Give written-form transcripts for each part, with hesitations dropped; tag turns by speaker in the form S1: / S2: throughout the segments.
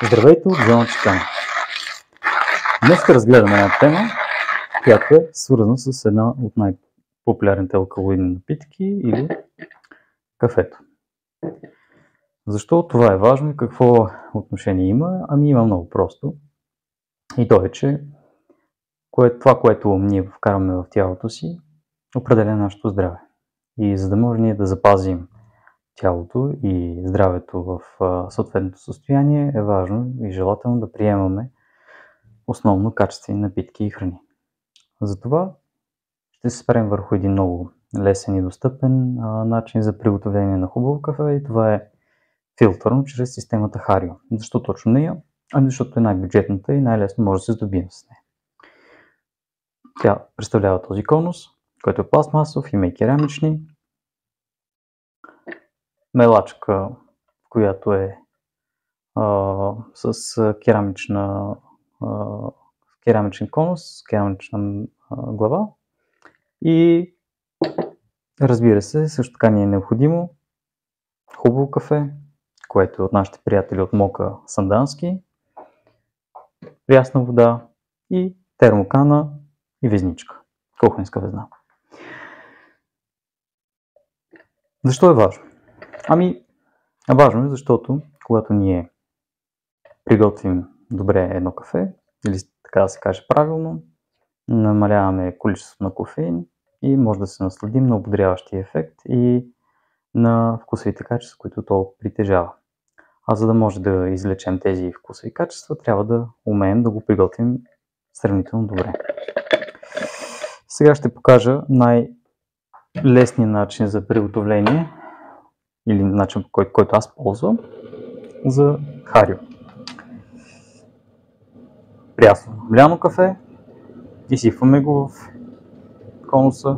S1: Здравейте от Зона Чикана. Днес ще разгледаме една тема, която е свързана с една от най-популярните алкалоидни напитки или кафето. Защо това е важно и какво отношение има? Ами има много просто. И то е, че това, което ние вкараме в тялото си, определя нашето здраве. И за да може ние да запазим тялото и здравето в съответното състояние, е важно и желателно да приемаме основно качествени напитки и храни. Затова ще се спрем върху един много лесен и достъпен начин за приготовление на хубаво кафе и това е филтърно чрез системата Hario. Защо точно нея? Ами защото е най-бюджетната и най-лесно може да се здобием с нея. Тя представлява този конус, който е пластмасов, има и керамични. Мелачка, която е с керамичен конус, керамична глава. И разбира се, също така ни е необходимо хубаво кафе, което е от нашите приятели от Мока Сандански, прясна вода и термокана и везничка, кухненска везна. Защо е важно? Ами, важно е, защото когато ние приготвим добре едно кафе, или така да се каже правилно, намаляваме количеството на кофеин и може да се насладим на ободряващия ефект и на вкусовите качества, които то притежава. А за да може да извлечем тези вкусови качества, трябва да умеем да го приготвим сравнително добре. Сега ще покажа най-лесния начин за приготовление или начин, който аз ползвам за Hario. Прясно мляно кафе, изсипваме го в конуса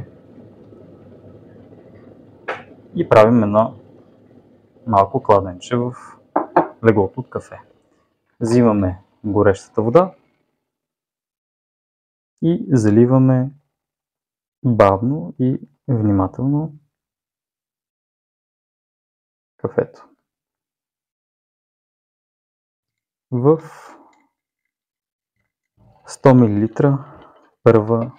S1: и правим едно малко кладенче в леглото от кафе. Взимаме горещата вода и заливаме бавно и внимателно кафето в 100 мл първа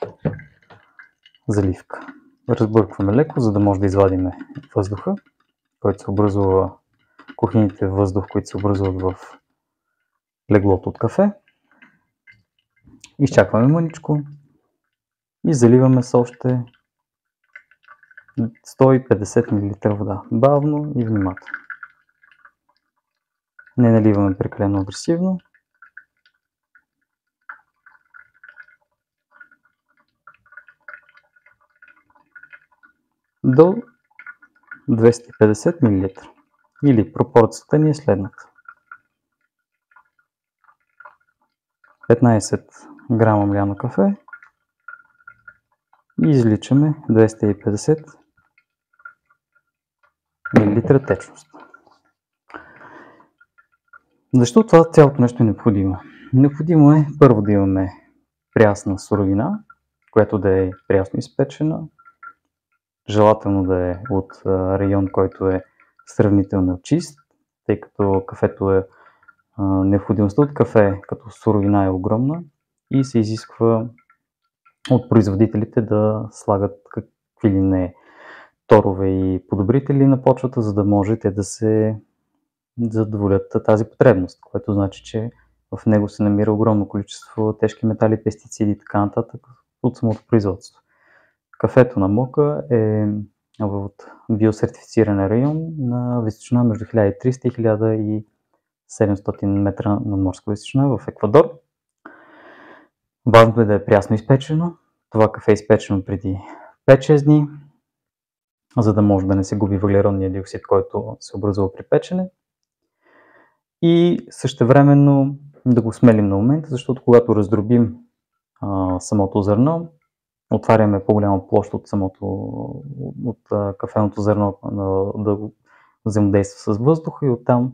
S1: заливка. Разбъркваме леко, за да може да извадим въздуха, който се образува, кухинните въздух, които се образуват в леглото от кафе. Изчакваме мъничко и заливаме с още 150 мл вода. Бавно и внимателно. Не наливаме прекалено агресивно. До 250 мл. Или пропорцията ни е следната. 15 грама мляно кафе и извличаме 250 мл течност. Защо това цялото нещо е необходимо? Необходимо е първо да имаме прясна суровина, която да е прясно изпечена, желателно да е от район, който е сравнително чист, тъй като кафето е необходимостта от кафе като суровина е огромна и се изисква от производителите да слагат какви ли не торове и подобрители на почвата, за да може те да се задоволят тази потребност, което значи, че в него се намира огромно количество тежки метали, пестициди и така нататък от самото производство. Кафето на Мока е от биосертифициран район на височина между 1300 и 1700 метра на морска височина в Еквадор. Важно е да е прясно изпечено. Това кафе е изпечено преди 5-6 дни, за да може да не се губи въглеродния диоксид, който се образува при печене. И същевременно да го смелим на момента, защото когато раздробим самото зърно, отваряме по-голяма площ от кафеното зърно да взаимодейства с въздуха и оттам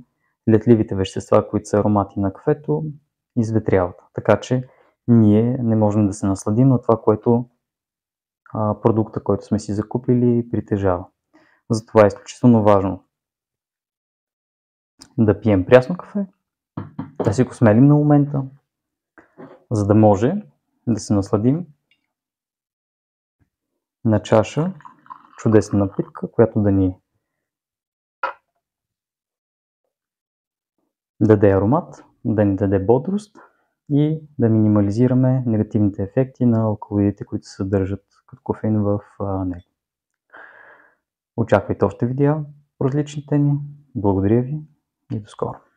S1: летливите вещества, които са аромати на кафето, изветряват. Така че ние не можем да се насладим на това, което продукта, който сме си закупили, притежава. Затова е изключително важно да пием прясно кафе да си го смелим на момента, за да може да се насладим на чаша чудесна напитка, която да ни даде аромат, да ни даде бодрост и да минимализираме негативните ефекти на алкалоидите, които се съдържат като кофеин в него. Очаквайте още видеа по различни теми. Благодаря ви и до скоро!